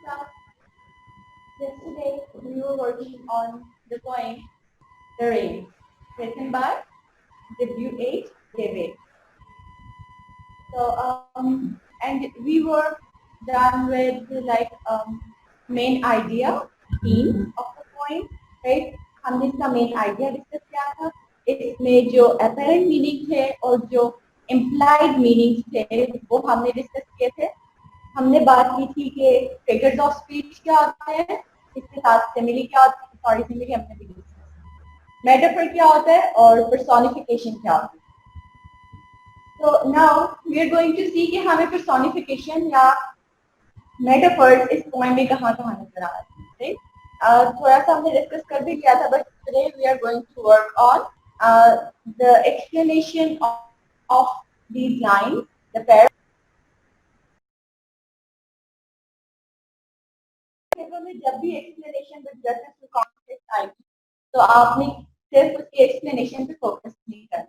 class. Yesterday we were working on the poem The Rain, written by W.H. David. And we were done with main idea, theme of the poem, right? हमने इसका main idea discuss किया था. इसमें जो apparent meaning थे और जो implied meaning थे वो हमने डिस्कस किए थे. हमने बात की थी कि फिगर्स ऑफ स्पीच क्या होते हैं, इसके साथ सिमिली क्या होती है, सॉरी सिमिली हमने भी डिस्कस, मेटाफर क्या होता है और पर्सोनिफिकेशन क्या होती है. So now we are going to see कि हमें personification या metaphors इस poem में कहाँ कहाँ नजर आ रही है. थोड़ा सा हमने डिस्कस कर भी किया था, but today we are going to work on the explanation of these lines, the pair. में जब भी explanation with reference to context आएगी, तो आपने सिर्फ उसकी explanation पे फोकस नहीं करना.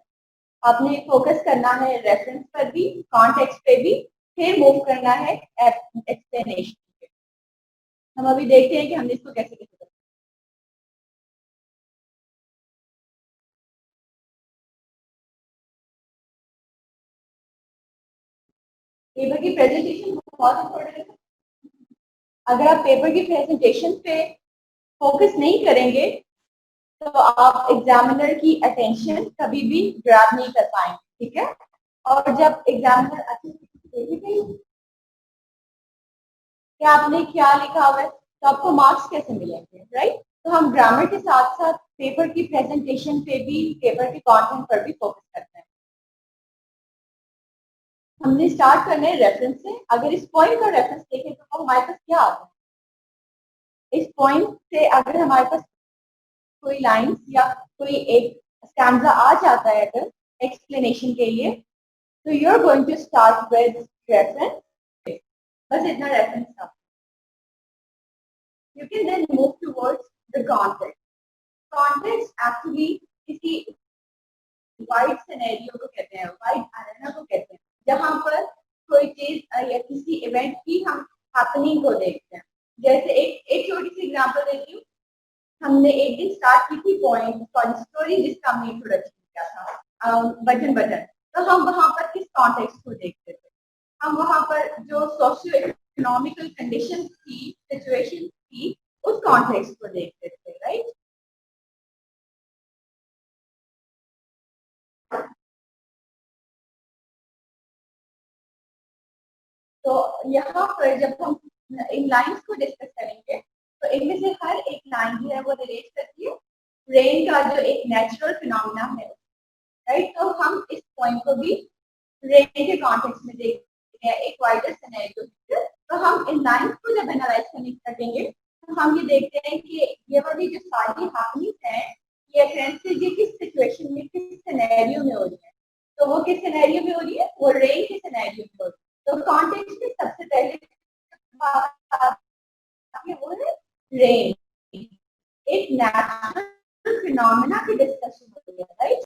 आपने फोकस करना है रेफरेंस पर भी, कॉन्टेक्स्ट पे भी, फिर मूव करना है एक्सप्लेनेशन पे. हम अभी देखते हैं कि हमने इसको कैसे कैसे करना. पेपर की प्रेजेंटेशन बहुत इंपॉर्टेंट है. अगर आप पेपर की प्रेजेंटेशन पे फोकस नहीं करेंगे तो आप एग्जामिनर की अटेंशन कभी भी ग्रैब नहीं कर पाएंगे. ठीक है. और जब एग्जामिनर अच्छे से देखेंगे कि आपने क्या लिखा हुआ है तो आपको मार्क्स कैसे मिलेंगे, राइट? तो हम ग्रामर के साथ साथ पेपर की प्रेजेंटेशन पे भी, पेपर के कंटेंट पर भी फोकस करते हैं. हमने स्टार्ट करना है रेफरेंस से. अगर इस पॉइंट का रेफरेंस देखें तो हमारे पास क्या आता है. इस पॉइंट से अगर हमारे पास कोई लाइन या कोई एक स्टैंजा आ जाता है अगर एक्सप्लेनेशन के लिए, तो you are going to start with reference. बस इतना रेफरेंस था. You can then move towards the context. Context actually किसी वाइड सिनेरियो को कहते हैं, वाइड एरेना को कहते हैं, जहां पर कोई चीज या किसी इवेंट की हम हैपनिंग को देखते हैं. जैसे एक छोटी सी एग्जांपल देती हूँ. हमने एक दिन स्टार्ट की थी पॉइंट स्टोरी जिसका हमने इंट्रोडक्शन किया था, बटन बटन. तो हम वहां पर किस कॉन्टेक्स्ट को देखते थे. हम वहां पर जो सोशियो इकोनॉमिकल कंडीशन थी, सिचुएशन थी, उस कॉन्टेक्स्ट को देखते थे, राइट? तो यहाँ पर जब हम इन लाइंस को डिस्कस करेंगे तो इनमें से हर एक लाइन जो है वो रिलेट करती है रेन का जो एक नेचुरल फिनोमिना है, राइट? तो हम इस पॉइंट को भी रेन के कॉन्टेक्स्ट में देखते हैं, एक वाइडर सिनेरियो. तो हम इन लाइंस को जब एनालाइज करने करेंगे तो हम ये देखते हैं कि ये वाली जो सारी हैपनिंग्स हैं ये अक्रेंसेस ये किस सिचुएशन में, किस सिनेरियो में हो रही है. तो वो किस सिनेरियो में हो रही है, वो रेन के सिनेरियो में हो रही है. तो कॉन्टेक्स्ट में सबसे पहले वो है रेन, एक नेचुरल फिनोमेना की डिस्कशन होती है, राइट?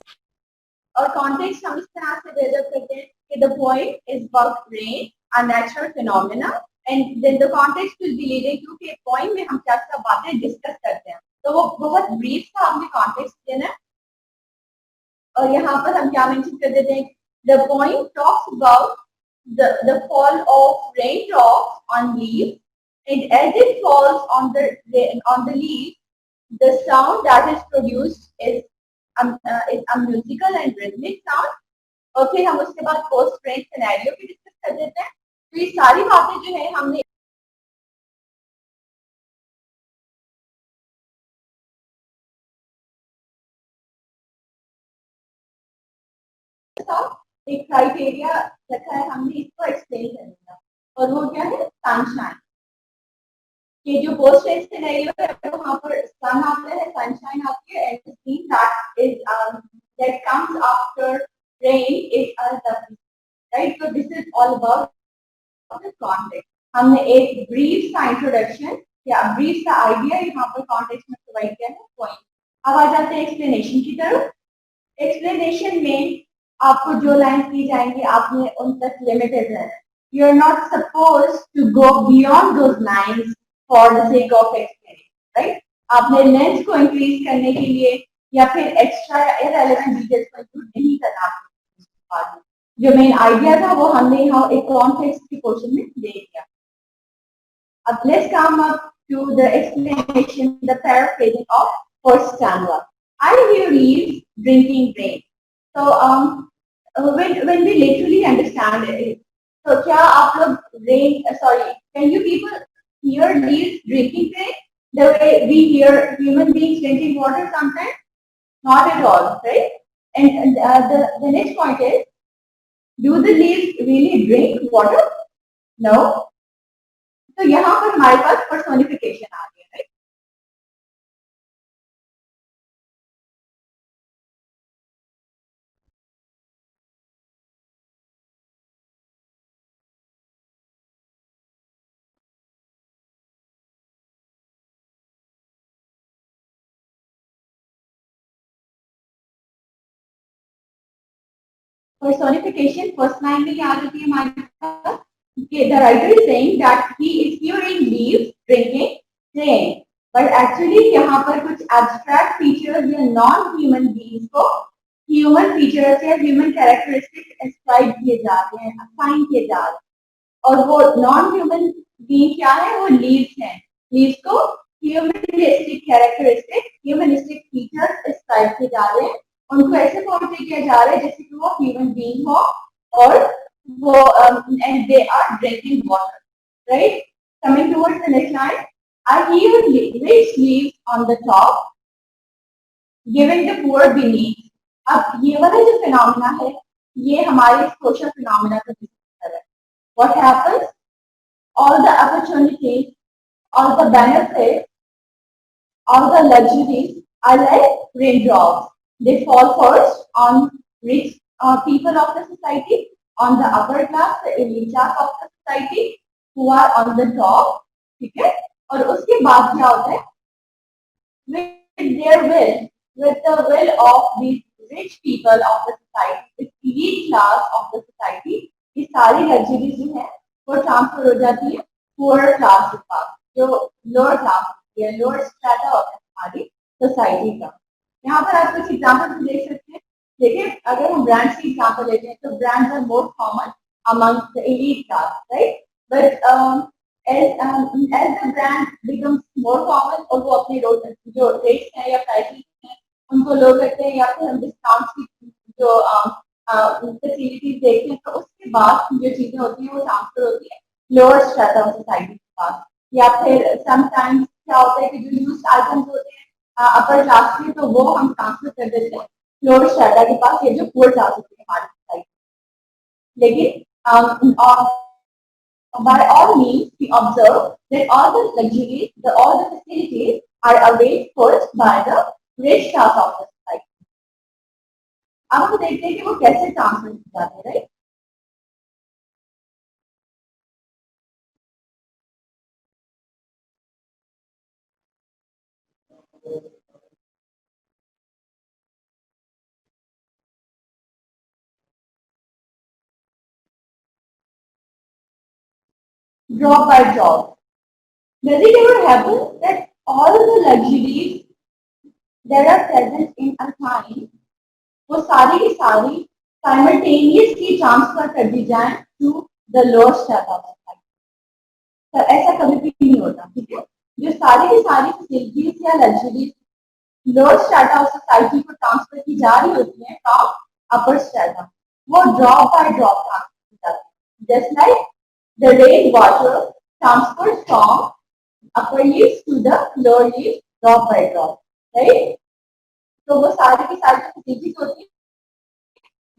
और कॉन्टेक्स्ट हम इस तरह से डेवलप करते हैं कि the point is about rain, a natural phenomena, and then the context will be leading to कि पॉइंट में हम क्या क्या बातें डिस्कस करते हैं. तो वो बहुत ब्रीफ सा हमने कॉन्टेक्स्ट देना है. और यहाँ पर हम क्या मेंशन कर देते हैं, the point talks about the fall of raindrops on leaves, and as it falls on the leaves, the sound that is produced is a musical and rhythmic sound. और फिर हम उसके बाद पोस्ट रेन सिनेरियो भी discuss कर देते हैं. तो ये सारी बातें जो है हमने एक क्राइटेरिया रखा है हमने इसको एक्सप्लेन करने का, और वो क्या है, सनशाइन. कि जो पोस्ट रेन सिनेरियो है वहां पर सन आता है, सनशाइन आती है, and seen that is that comes after rain is right. So this is all about the context. हमने एक ब्रीफ सा इंट्रोडक्शन या ब्रीफ सा आइडिया यहाँ पर कॉन्टेक्स्ट में प्रोवाइड किया है, पॉइंट. अब आ जाते हैं एक्सप्लेनेशन की तरफ. एक्सप्लेनेशन में आपको जो लाइन दी जाएंगी आपने उन तक लिमिटेड रहना है. you're not supposed to go beyond those lines for the sake of explaining, right? आपने लेंथ को इंक्रीज करने के लिए या फिर एक्स्ट्रा इररिलेवेंट डिटेल्स को इंक्लूड नहीं करना, जो मेन आइडिया था वो हमने यहाँ एक कॉन्टेक्स्ट के पोर्शन में दे दिया. अब let's come up to the explanation, the paraphrasing of first stanza. I hear leaves drinking rain. So when we literally understand it, so क्या आप लोग rain, sorry, can you people hear leaves drinking rain the way we hear human beings drinking water sometimes? Not at all, right? And the next point is, do the leaves really drink water? No. तो यहाँ पर हमारे पास personification आ गया, right? Personification first line में क्या आती है हमारे पास? The writer is saying that he is hearing leaves drinking rain, but actually यहाँ पर कुछ abstract features या non-human beings को human features या human characteristics ascribe किए जाते हैं, assign किए जा रहे हैं, और वो non-human being क्या है? वो leaves हैं. Leaves को humanistic characteristics, humanistic features ascribe किए जा रहे हैं, उनको ऐसे पोर्ट्रे किया जा रहा है जैसे कि वो ह्यूमन बीइंग हो और वो and they are drinking water, right? Coming towards the next line, I hear rich leaves on the top, giving the poor beneath. अब ये वाला जो फिनोमिना है ये हमारे सोशल फिनोमिना का डिस्कस है. What happens? All the opportunities, all the benefits, all the luxuries are like raindrops. They fall first on rich people of the society, on the upper class, the elite class of the society, who are on the top. ठीक है? और उसके बाद क्या होता है? With their will, with the will of these rich people of the society, the elite class of the society, ये सारी luxuries जो है वो ट्रांसफर हो जाती है poor class के पास, जो lower class या lower strata होता है हमारी सोसाइटी का. यहाँ पर आप कुछ एग्जाम्पल देख सकते हैं. देखिए अगर हम ब्रांड्स की एग्जाम्पल लेते हैं तो brands are more common amongst the elite class, right? But as the brand becomes more common और वो अपने जो रेट्स हैं या प्राइसेस हैं उनको लो करते हैं या फिर हम डिस्काउंट की जो फैसिलिटीज देखते हैं, तो उसके बाद जो चीजें होती हैं वो ट्रांसफर होती है लोअर स्ट्रेटा ऑफ सोसाइटी के पास. या फिर समटाइम्स क्या होता है कि जो यूज्ड आइटम्स होते हैं अपर क्लास में तो वो हम ट्रांसफर कर देते हैं लोअर स्ट्रेटा के पास, ये जो पुअर क्लास होती है हमारी सोसाइटी. लेकिन by all means, we observe that all the luxuries, all the facilities are arranged first by the rich class of the society. अब हम देखते हैं कि वो कैसे ट्रांसफर हो जाते हैं, right? Drop by drop. Does it ever happen that all the luxuries that are present in a time, वो सारी की सारी simultaneously ट्रांसफर कर दी जाए to the lower strata of society? तो ऐसा कभी भी नहीं होता, ठीक है? जो सारी की सारी फैसिलिटीज या luxuries lower strata of society को ट्रांसफर की जा रही होती है फ्रॉम अपर स्ट्रेटा, वो ड्रॉप बाय ड्रॉप ट्रांसफर की जाती है. Just like the rain water transfer from upper leaves to the lower leaves drop by drop, right? तो वो सारी की सारी फैसिलिटीज होती है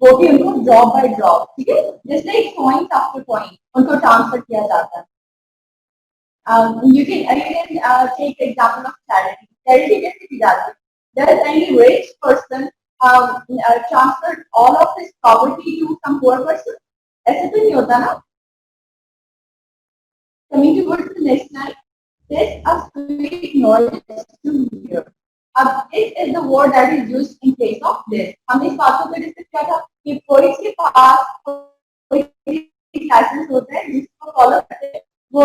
वो भी उनको ड्रॉप बाय ड्रॉप, ठीक है, just like point after point उनको ट्रांसफर किया जाता है. You can take the example of charity. Charity कैसे की जाती है? Does any rich person transfer all of his property to some poor person? ऐसे तो नहीं होता ना? Coming towards the next line, there's a sweet knowledge to hear. अब this is the word that is used in place of this. हमने इस बात को डिस्कस किया था कि कोई के पास कोई लाइसेंस होता है जिसको फॉलो करते हैं वो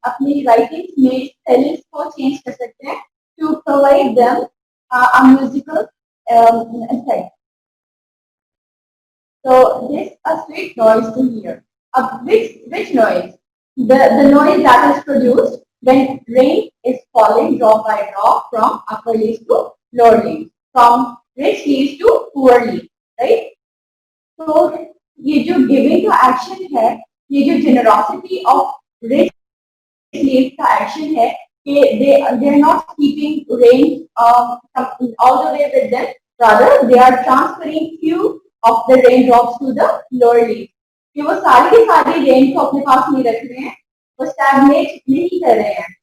अपनी राइटिंग्स में स्पेलिंग्स को चेंज कर सकते हैं to provide them a musical effect. So this a sweet noise to hear. Which noise? The noise that is produced when rain is falling drop by drop from upper leaves to lower leaves, from rich leaves to poor leaves, right? तो ये जो giving का action है, ये जो generosity of rich leaves का action है कि they are not keeping rain all the way with them, rather they are transferring few of the raindrops to the lower leaves. कि वो सारी की सारी रेन को अपने पास नहीं रख रहे हैं, वो स्टैग्नेट नहीं कर रहे हैं.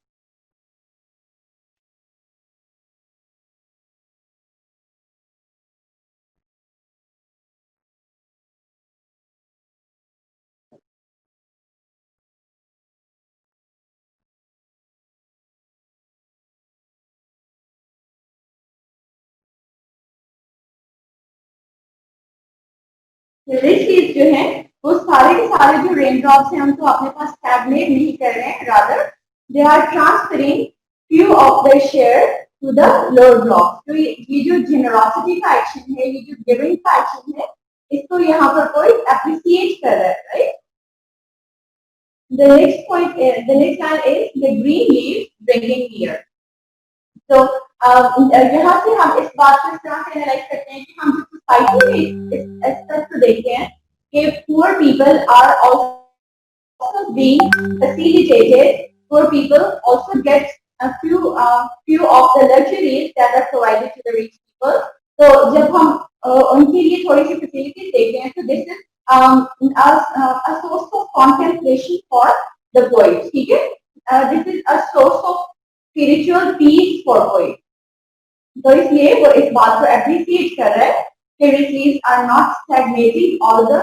रिच लीव्स जो है वो सारे के सारे जो रेन ड्रॉप्स हैं उनको अपने पास स्टैग्नेट नहीं कर रहे हैं, rather they are transferring few of the share to the lower drops. तो ये जो जेनरोसिटी का एक्शन है, ये जो गिविंग का एक्शन है, इसको यहाँ पर कोई एप्रिसिएट कर रहा है, right. The next point, the next line is the green leaves bringing near. तो यहाँ से हम इस बात को इस तरह से एनालाइज करते हैं कि हम जो सोसाइटी में इस तरह से देखते हैं कि poor people are also being facilitated. Poor people also get a few of the luxuries that are provided to the rich people. तो जब हम उनके लिए थोड़ी सी फैसिलिटीज देखते हैं, तो this is a source of contemplation for the poet. ठीक है, this is a source of spiritual peace for poet. तो इसलिए वो इस बात को एप्रिसिएट कर रहा है कि rich leaves are not stagnating all the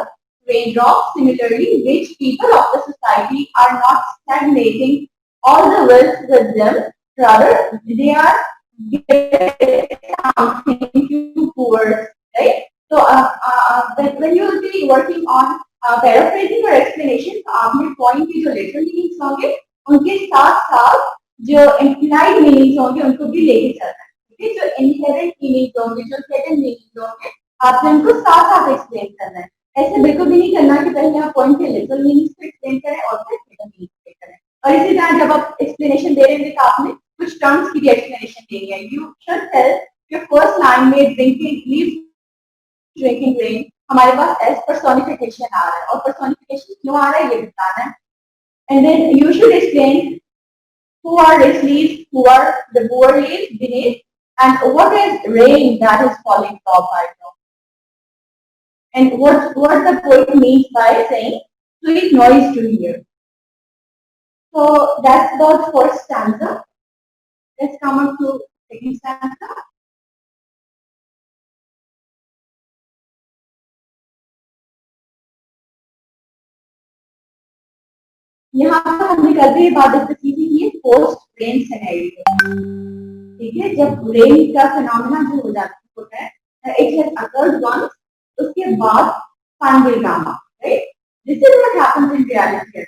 raindrops. Similarly, rich people of the society are not stagnating all the wealth with them. Rather, they are giving something to poor, right? So, when you will be working on paraphrasing or explanation, तो आपने point की जो literal meanings होंगे, उनके साथ साथ जो implied meanings होंगे, उनको भी लेके चलना है. ठीक है, जो inherent meanings होंगे, जो hidden meanings होंगे, आपने उनको साथ साथ explain करना है. ऐसे बिल्कुल भी नहीं करना कि पहले आप point के literal meanings को explain करें और फिर hidden meanings को करें. और इसी तरह जब आप explanation दे रहे हैं तो आपने कुछ terms की भी explanation देनी है. You should tell your first line में drinking leaves drinking rain, हमारे पास as personification आ रहा है और personification क्यों आ रहा है ये बताना है. And then you should explain who are rich leaves, who are the poor leaves beneath, and what is rain that is falling top by top. And what the poet means by saying sweet noise to hear. So that's about first stanza. Let's come on to second stanza. यहाँ पर हमने कल भी बात discuss की थी post rain scenario. ठीक है, जब रेन का फिनोमेना जो होता है, इट हैज अकर्ड वंस, उसके बाद sun will come up, right. This is what happens in reality.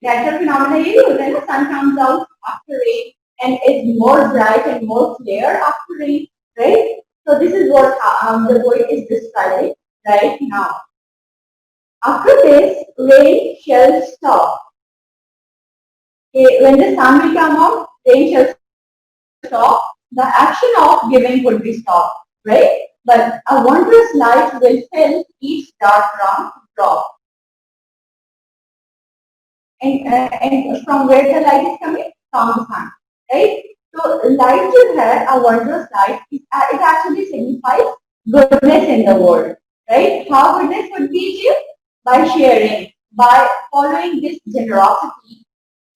Natural phenomena ये होता है ना, sun comes out after rain and is more bright and more clear after rain, right? So this is what the poet is describing right now. After this, rain shall stop. Okay, when the sun will come out, rain shall stop. The action of giving would be stopped, right? But a wondrous light will fill each dark round drop. And from where the light is coming? From the sun. Right? So light जो है, a wondrous light, it actually signifies goodness in the world, right? How goodness would be achieved? By sharing, by following this generosity,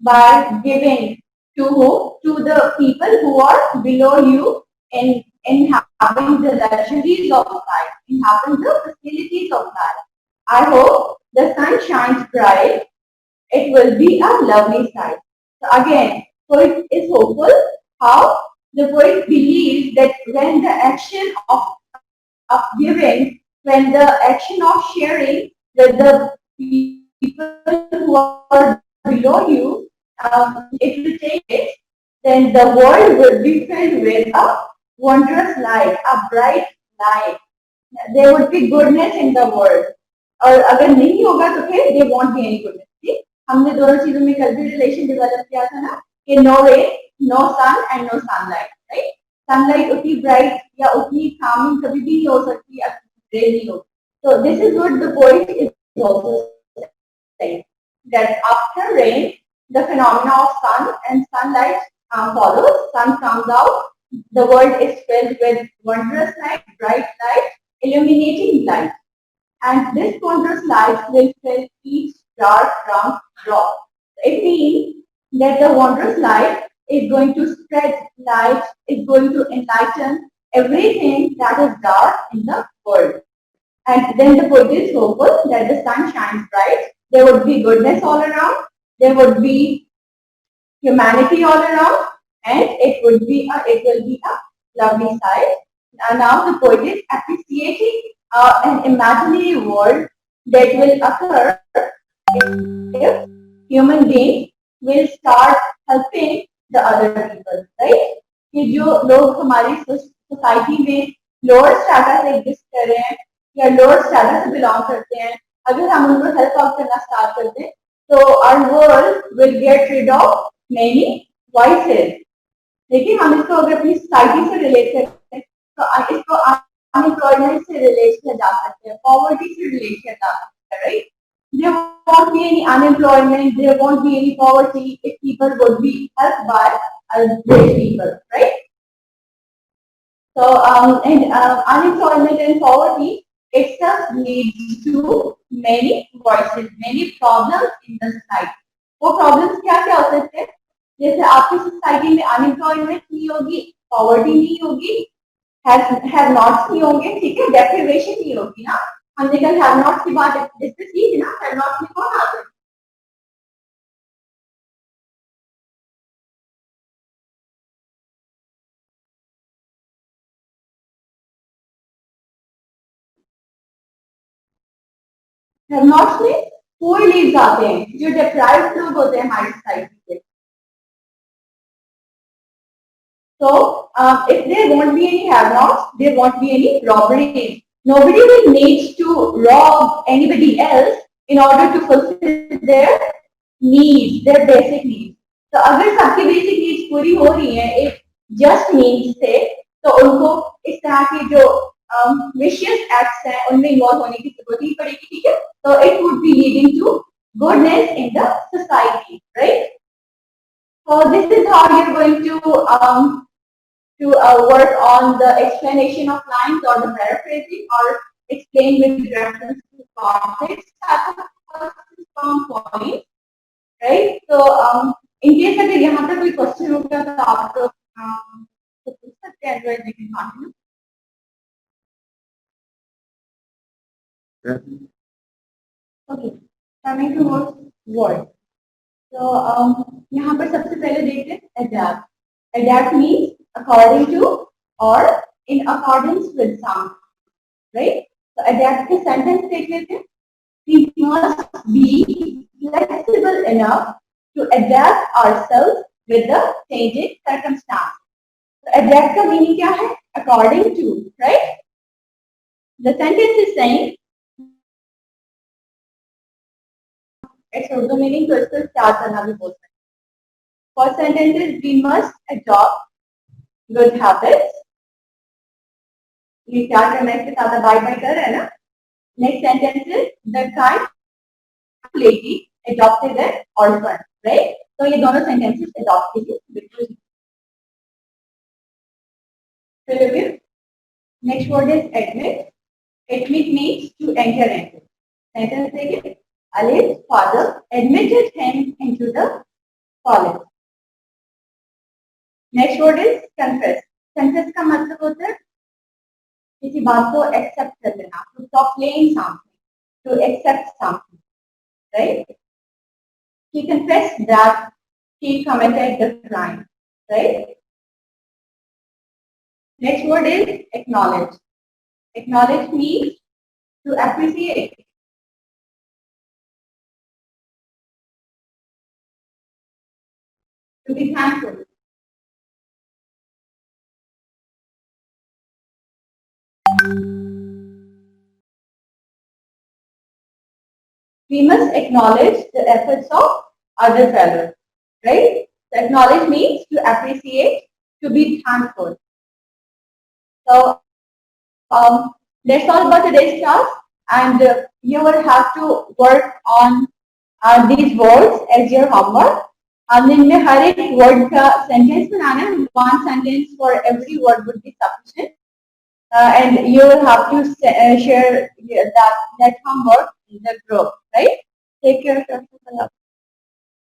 by giving to who? To the people who are below you in having the luxuries of life, in having the facilities of life. I hope the sun shines bright. It will be a lovely sight. So again, poet is hopeful. How? The poet believes that when the action of giving, when the action of sharing with the people who are below you, if you take it, then the world will be filled with a wondrous light, a bright light. There would be goodness in the world. और अगर नहीं होगा तो फिर there won't be any goodness. ठीक? हमने दोनों चीजों में कल भी रिलेशन डेवलप किया था ना कि no rain, no sun and no sunlight, right? Sunlight उतनी bright या उतनी calming कभी भी नहीं हो सकती अगर rain नहीं हो. So this is what the poet is also saying, that after rain, the phenomena of sun and sunlight follows. Sun comes out. The world is filled with wondrous light, bright light, illuminating light. And this wondrous light will fill each dark round drop. It means that the wondrous light is going to spread light, is going to enlighten everything that is dark in the world. And then the poet is hopeful that the sun shines bright. There would be goodness all around. There would be humanity all around, and it will be a lovely sight. Now the poet is appreciating an imaginary world that will occur if human beings will start helping the other people, right? कि जो लोग हमारी society में lower strata से exist कर रहे हैं या लोअर स्ट्रेटा से बिलोंग करते हैं, अगर हम उनको हेल्प आउट करना स्टार्ट कर दें तो our world will get rid of many voices. लेकिन हम इसको अगर अपनी सोसाइटी से रिलेट करते हैं तो इसको अनएम्प्लॉयमेंट से रिलेट किया जा सकता है, पॉवर्टी से रिलेट किया जा सकता है, right? There won't be any unemployment, there won't be any poverty if people would be helped by rich people, right? So, unemployment and poverty itself leads to many voices, many problems in the society. वो problems क्या क्या हो सकते हैं? जैसे आपकी society में unemployment नहीं होगी, पॉवर्टी नहीं होगी, have nots नहीं होंगे, ठीक है, deprivation नहीं होगी ना. हमने कल have nots की बात डिस्कस की थी ना, have nots में कौन आता है? have nots में poor leaves आते हैं, जो deprived लोग होते हैं हमारी सोसाइटी के. So, if there won't be any have-nots, there won't be any robberies. Nobody will need to rob anybody else in order to fulfill their needs, their basic needs. तो अगर सबकी basic needs पूरी हो रही हैं एक just means से, तो उनको इस तरह के जो vicious acts हैं उनमें involve होने की जरूरत नहीं पड़ेगी, ठीक है? So it would be leading to goodness in the society, right? So this is how you're going to work on the explanation of lines or the paraphrasing or explain with reference to context from point, right? So in case अगर यहाँ पर कोई question होगा तो आप तो पूछ सकते हैं, otherwise we can continue. Okay, coming towards word. So यहाँ पर सबसे पहले देखते हैं adapt. Adapt means according to or in accordance with something, right? So adapt के sentence देख लेते हैं. We must be flexible enough to adapt ourselves with the changing circumstance. So adapt का meaning क्या है? According to, right? The sentence is saying it's Urdu meaning, तो इसको start करना भी बोलते हैं. First sentence is we must adopt good habits. ये क्या करना है, इसके साथ बाय बाय कर रहे हैं ना. Next sentence is the kind lady adopted an orphan, right? तो ये दोनों sentences adopt के लिए बिल्कुल. चलिए, next word is admit. Admit means to enter into. Sentence देखिए. Ali's father admitted him into the college. Next word is confess. Confess का मतलब होता है किसी बात को accept कर लेना, to stop playing something, to accept something, right? He confessed that he committed the crime, right? Next word is acknowledge. Acknowledge means to appreciate. To be thankful. We must acknowledge the efforts of other fellows, right? To acknowledge means to appreciate, to be thankful. So that's all about today's class, and you will have to work on these words as your homework. हमने इनमें हर एक word का sentence बनाना है. One sentence for every word would be sufficient, and you will have to share that homework in the group, right? Take care of yourself.